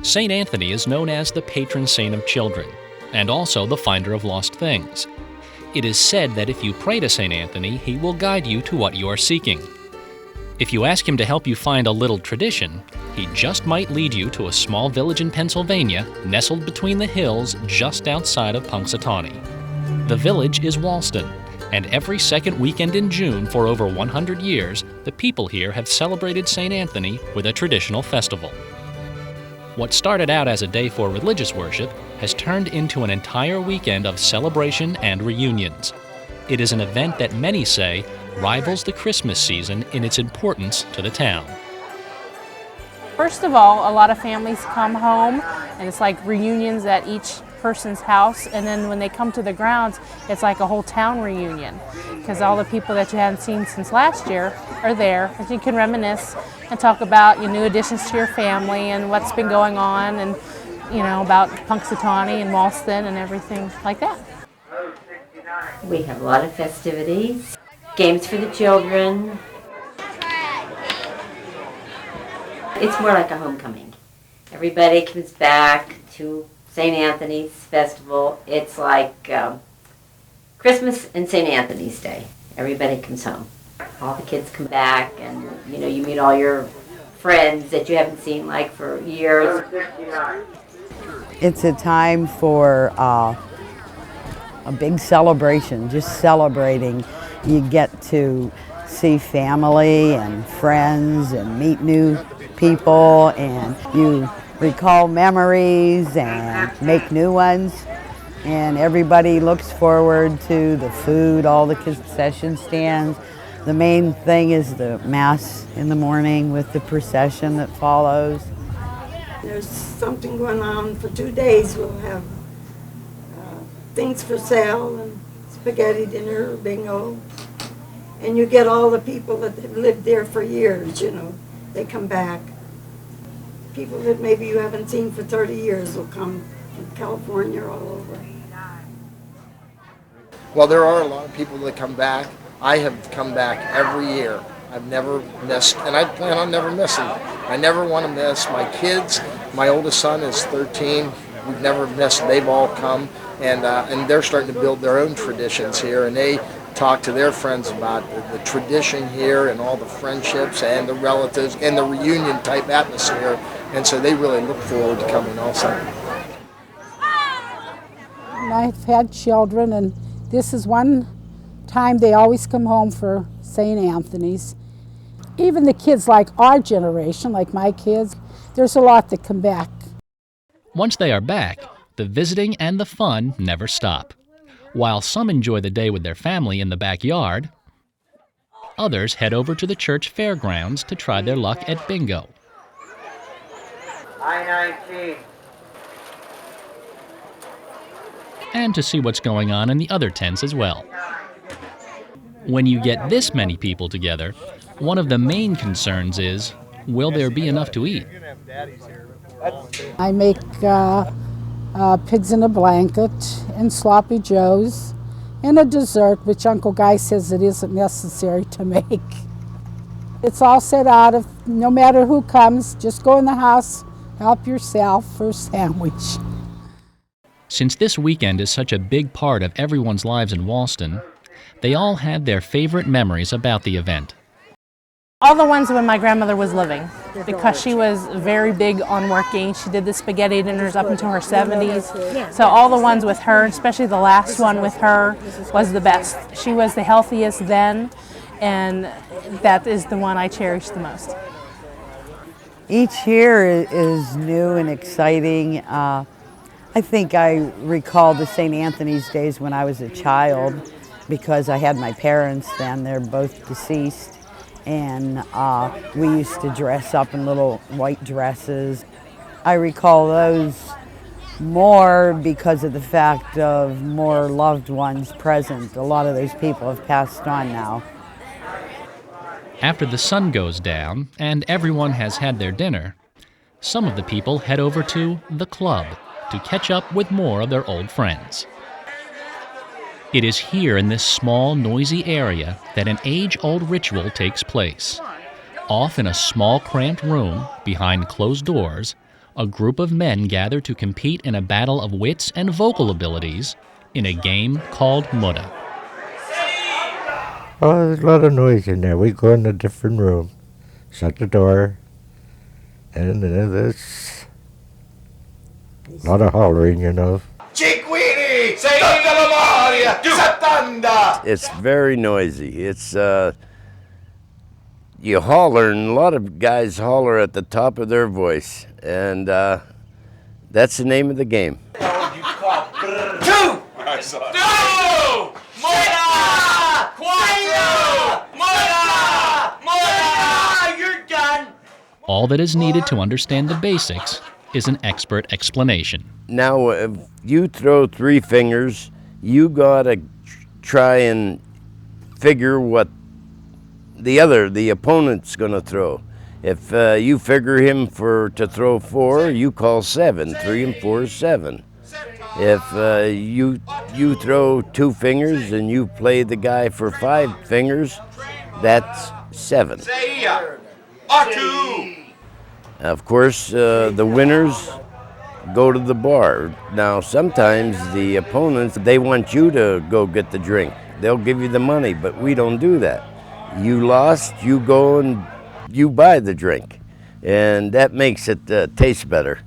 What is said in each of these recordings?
St. Anthony is known as the patron saint of children, and also the finder of lost things. It is said that if you pray to St. Anthony, he will guide you to what you are seeking. If you ask him to help you find a little tradition, he just might lead you to a small village in Pennsylvania, nestled between the hills just outside of Punxsutawney. The village is Walston, and every second weekend in June for over 100 years, the people here have celebrated St. Anthony with a traditional festival. What started out as a day for religious worship has turned into an entire weekend of celebration and reunions. It is an event that many say rivals the Christmas season in its importance to the town. First of all, a lot of families come home, and it's like reunions at each person's house, and then when they come to the grounds, it's like a whole town reunion, because all the people that you hadn't seen since last year are there, and you can reminisce and talk about your new additions to your family and what's been going on, and about Punxsutawney and Walston and everything like that. We have a lot of festivities, games for the children. It's more like a homecoming. Everybody comes back to St. Anthony's Festival. It's like Christmas and St. Anthony's Day. Everybody comes home. All the kids come back, and you meet all your friends that you haven't seen like for years. It's a time for a big celebration, just celebrating. You get to see family and friends and meet new people, and you recall memories and make new ones, and everybody looks forward to the food, all the concession stands. The main thing is the Mass in the morning with the procession that follows. There's something going on for 2 days. We'll have things for sale and spaghetti dinner, bingo, and you get all the people that have lived there for years, they come back. People that maybe you haven't seen for 30 years will come from California all over. Well, there are a lot of people that come back. I have come back every year. I've never missed, and I plan on never missing. I never want to miss. My kids, my oldest son is 13. We've never missed. They've all come, and they're starting to build their own traditions here, and they talk to their friends about the tradition here and all the friendships and the relatives and the reunion type atmosphere, and so they really look forward to coming also. And I've had children, and this is one time they always come home for St. Anthony's. Even the kids like our generation, like my kids, there's a lot that come back. Once they are back, the visiting and the fun never stop. While some enjoy the day with their family in the backyard, others head over to the church fairgrounds to try their luck at bingo. I-19. And to see what's going on in the other tents as well. When you get this many people together, one of the main concerns is, will there be enough to eat? I make pigs in a blanket and sloppy joes and a dessert, which Uncle Guy says it isn't necessary to make. It's all set out of, no matter who comes, just go in the house, help yourself for a sandwich. Since this weekend is such a big part of everyone's lives in Walston, they all had their favorite memories about the event. All the ones when my grandmother was living, because she was very big on working. She did the spaghetti dinners up until her 70s. So all the ones with her, especially the last one with her, was the best. She was the healthiest then, and that is the one I cherish the most. Each year is new and exciting. I think I recall the St. Anthony's days when I was a child, because I had my parents then. They're both deceased. And we used to dress up in little white dresses. I recall those more because of the fact of more loved ones present. A lot of those people have passed on now. After the sun goes down and everyone has had their dinner, some of the people head over to the club to catch up with more of their old friends. It is here in this small, noisy area that an age-old ritual takes place. Off in a small, cramped room, behind closed doors, a group of men gather to compete in a battle of wits and vocal abilities in a game called Mutta. Oh, there's a lot of noise in there. We go in a different room, shut the door, and there's a lot of hollering, you know. It's very noisy. It's you holler, and a lot of guys holler at the top of their voice, and that's the name of the game. All that is needed to understand the basics is an expert explanation. Now, if you throw 3 fingers, you gotta try and figure what the opponent's gonna throw. If you figure him to throw 4, you call 7. 3 and 4 is 7. If you throw 2 fingers and you play the guy for 5 fingers, that's 7. Of course, the winners go to the bar. Now, sometimes the opponents, they want you to go get the drink. They'll give you the money, but we don't do that. You lost, you go and you buy the drink, and that makes it taste better.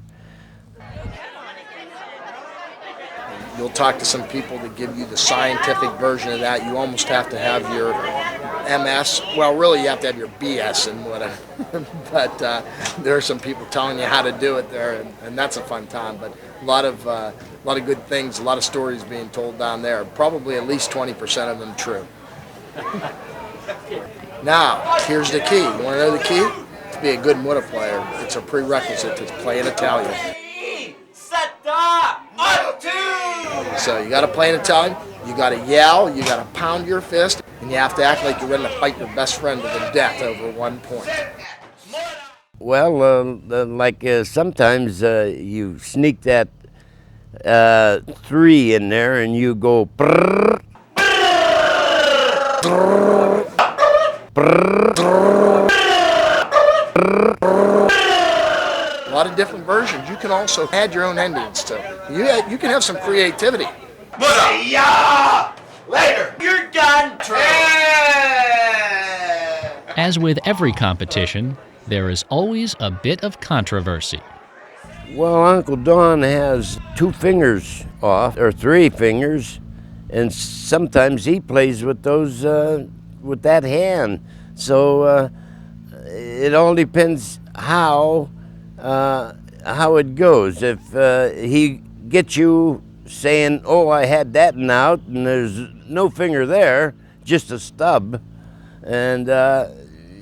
You'll talk to some people that give you the scientific version of that. You almost have to have your MS. Well, really, you have to have your BS and whatever. But there are some people telling you how to do it there, and that's a fun time. But a lot of good things, a lot of stories being told down there. Probably at least 20% of them true. Now, here's the key. You want to know the key? To be a good Mutta player, it's a prerequisite to play in Italian. So you got to play in Italian, you got to yell, you got to pound your fist, and you have to act like you're ready to fight your best friend to the death over 1 point. Well, sometimes you sneak that 3 in there and you go brrr, brrr, brrr, brrr. A lot of different versions. You can also add your own endings to. You can have some creativity. Yeah! Later! You're done! As with every competition, there is always a bit of controversy. Well, Uncle Don has 2 fingers off, or 3 fingers, and sometimes he plays with those, with that hand. So it all depends how it goes. If he gets you saying, "Oh, I had that one out," and there's no finger there, just a stub, and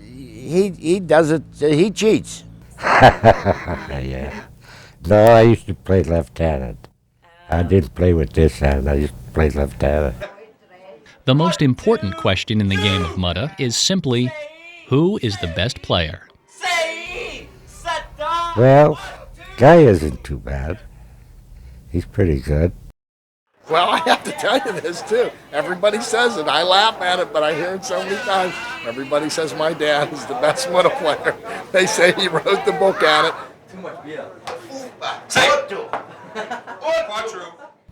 he does it. He cheats. Yeah. No, I used to play left-handed. I didn't play with this hand. I used to play left-handed. The most important question in the game of Mutta is simply, who is the best player? Well, Guy isn't too bad. He's pretty good. Well, I have to tell you this too. Everybody says it. I laugh at it, but I hear it so many times. Everybody says my dad is the best Mutta player. They say he wrote the book on it.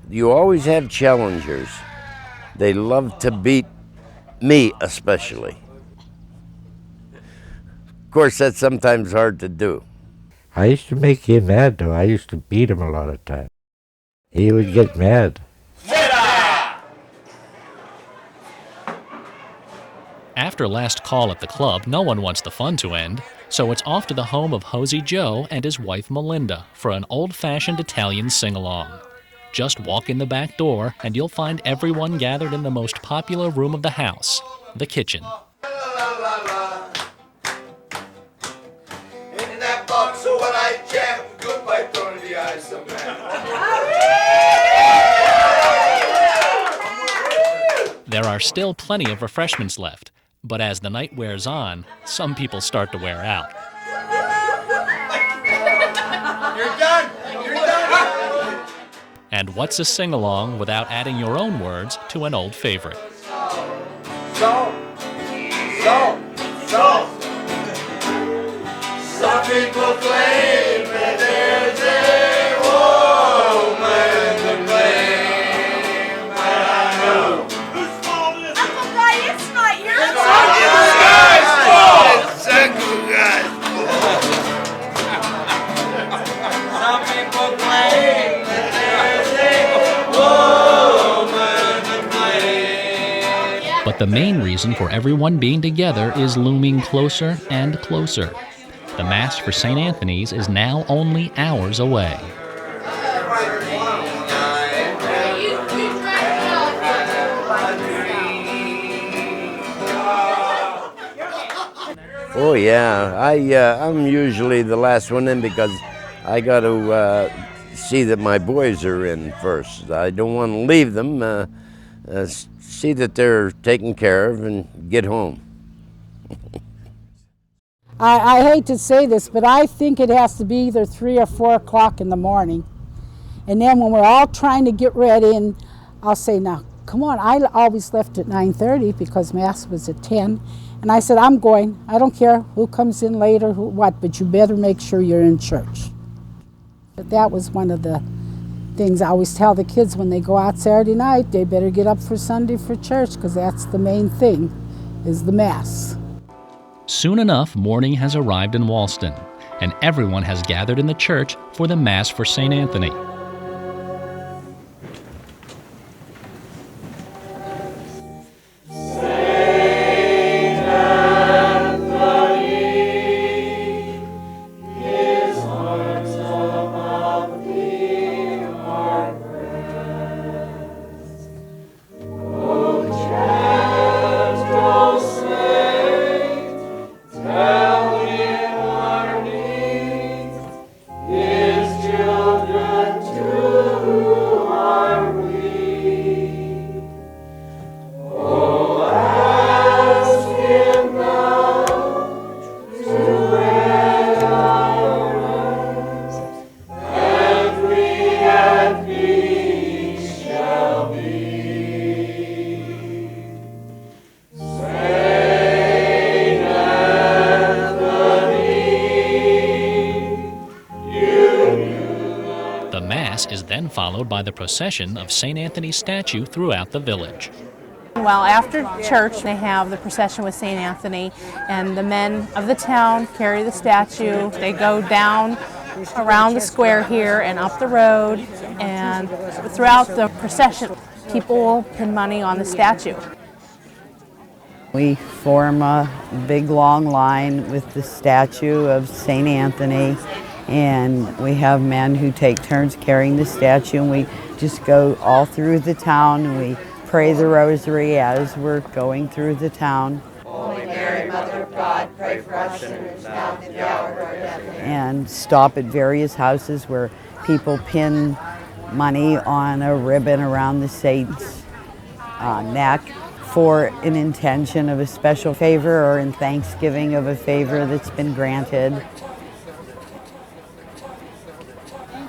You always have challengers. They love to beat me, especially. Of course, that's sometimes hard to do. I used to make him mad, though. I used to beat him a lot of times. He would get mad. After last call at the club, no one wants the fun to end, so it's off to the home of Hosey Joe and his wife Melinda for an old-fashioned Italian sing-along. Just walk in the back door and you'll find everyone gathered in the most popular room of the house, the kitchen. There are still plenty of refreshments left, but as the night wears on, some people start to wear out. You're done! You're done! And what's a sing-along without adding your own words to an old favorite? Salt! Salt! Salt! Some people claim that there's But the main reason for everyone being together is looming closer and closer. The Mass for St. Anthony's is now only hours away. Oh yeah, I'm usually the last one in because I got to see that my boys are in first. I don't want to leave them. See that they're taken care of and get home. I hate to say this, but I think it has to be either 3 or 4 o'clock in the morning. And then when we're all trying to get ready, and I'll say, now, come on, I always left at 9:30 because Mass was at 10. And I said, I'm going. I don't care who comes in later, who what, but you better make sure you're in church. But that was one of the things I always tell the kids when they go out Saturday night, they better get up for Sunday for church, because that's the main thing, is the Mass. Soon enough, morning has arrived in Walston, and everyone has gathered in the church for the Mass for St. Anthony. The Mass is then followed by the procession of St. Anthony's statue throughout the village. Well, after church, they have the procession with St. Anthony, and the men of the town carry the statue. They go down around the square here and up the road, and throughout the procession, people will pin money on the statue. We form a big long line with the statue of St. Anthony, and we have men who take turns carrying the statue, and we just go all through the town, and we pray the rosary as we're going through the town. Holy Mary, Mother of God, pray for us sinners now and at the hour of our death. And stop at various houses where people pin money on a ribbon around the saint's neck for an intention of a special favor or in thanksgiving of a favor that's been granted.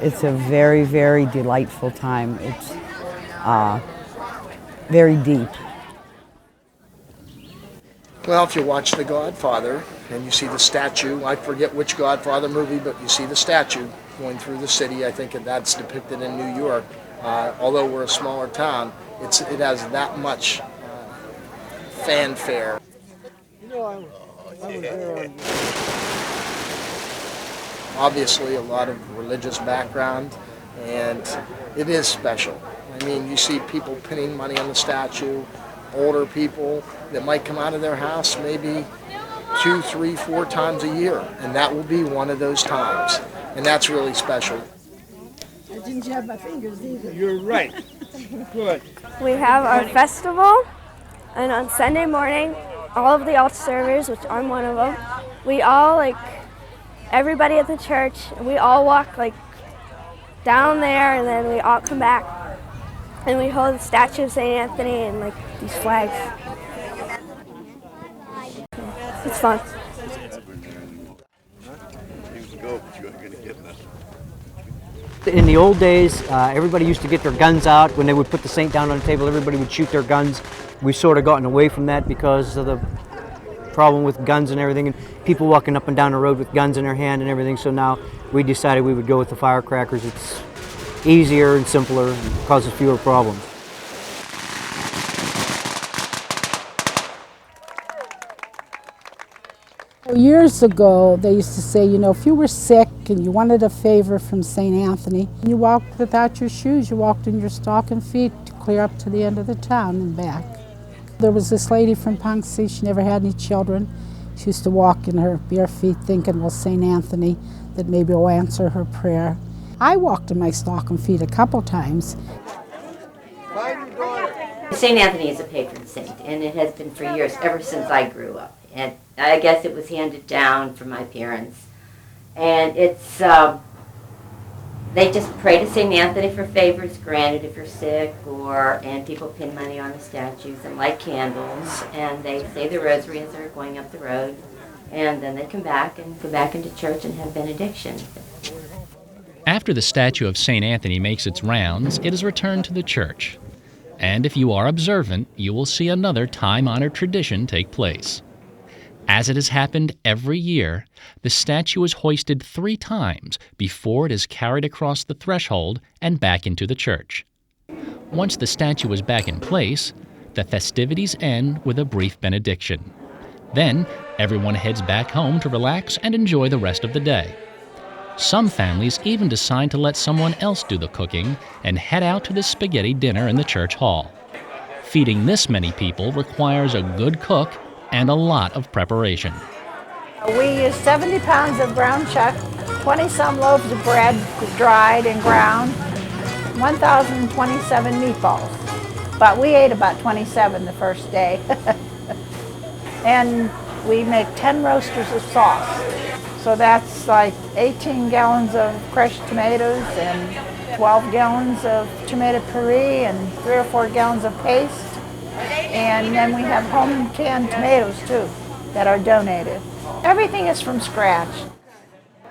It's a very, very delightful time. It's very deep. Well, if you watch The Godfather and you see the statue, I forget which Godfather movie, but you see the statue going through the city. I think that's depicted in New York. Although we're a smaller town, it has that much fanfare. Obviously a lot of religious background, and it is special. I mean, you see people pinning money on the statue, older people that might come out of their house maybe 2, 3, 4 times a year, and that will be one of those times, and that's really special. I didn't have my fingers either. You're right. Good. We have our festival, and on Sunday morning, all of the altar servers, which I'm one of them, we all, everybody at the church, we all walk, down there, and then we all come back, and we hold the statue of St. Anthony and, these flags. It's fun. In the old days, everybody used to get their guns out. When they would put the saint down on the table, everybody would shoot their guns. We've sort of gotten away from that because of the problem with guns and everything, and people walking up and down the road with guns in their hand and everything. So now we decided we would go with the firecrackers. It's easier and simpler and causes fewer problems. Years ago, they used to say, if you were sick and you wanted a favor from St. Anthony, you walked without your shoes, you walked in your stocking feet to clear up to the end of the town and back. There was this lady from Punxsutawney, she never had any children. She used to walk in her bare feet thinking, well, St. Anthony, that maybe will answer her prayer. I walked in my stocking feet a couple times. St. Anthony is a patron saint, and it has been for years, ever since I grew up. And I guess it was handed down from my parents. And it's, they just pray to St. Anthony for favors granted if you're sick, and people pin money on the statues and light candles, and they say the rosary as they're going up the road, and then they come back and go back into church and have benediction. After the statue of St. Anthony makes its rounds, it is returned to the church. And if you are observant, you will see another time-honored tradition take place. As it has happened every year, the statue is hoisted 3 times before it is carried across the threshold and back into the church. Once the statue is back in place, the festivities end with a brief benediction. Then, everyone heads back home to relax and enjoy the rest of the day. Some families even decide to let someone else do the cooking and head out to the spaghetti dinner in the church hall. Feeding this many people requires a good cook and a lot of preparation. We use 70 pounds of ground chuck, 20-some loaves of bread, dried and ground, 1,027 meatballs. But we ate about 27 the first day. And we make 10 roasters of sauce. So that's like 18 gallons of crushed tomatoes and 12 gallons of tomato puree and 3 or 4 gallons of paste. And then we have home canned tomatoes too that are donated. Everything is from scratch.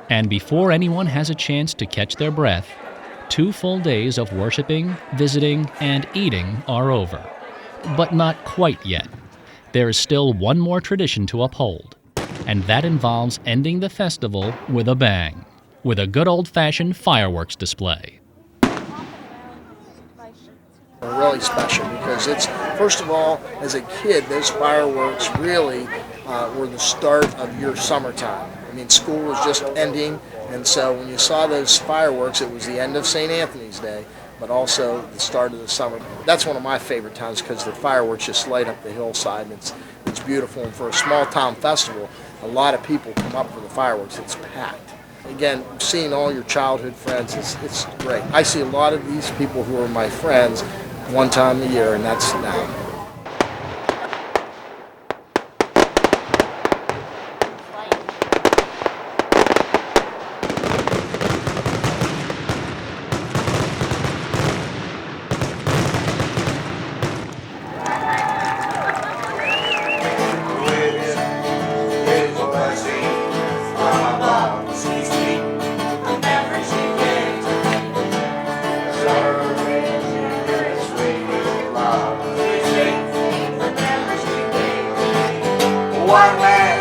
And before anyone has a chance to catch their breath, 2 full days of worshiping, visiting, and eating are over. But not quite yet. There is still one more tradition to uphold, and that involves ending the festival with a bang, with a good old-fashioned fireworks display. Really special because it's, first of all, as a kid, those fireworks really were the start of your summertime. I mean, school was just ending, and so when you saw those fireworks, it was the end of St. Anthony's Day, but also the start of the summer. That's one of my favorite times because the fireworks just light up the hillside, and it's beautiful. And for a small town festival, a lot of people come up for the fireworks. It's packed. Again, seeing all your childhood friends, it's great. I see a lot of these people who are my friends one time a year, and that's now. One man.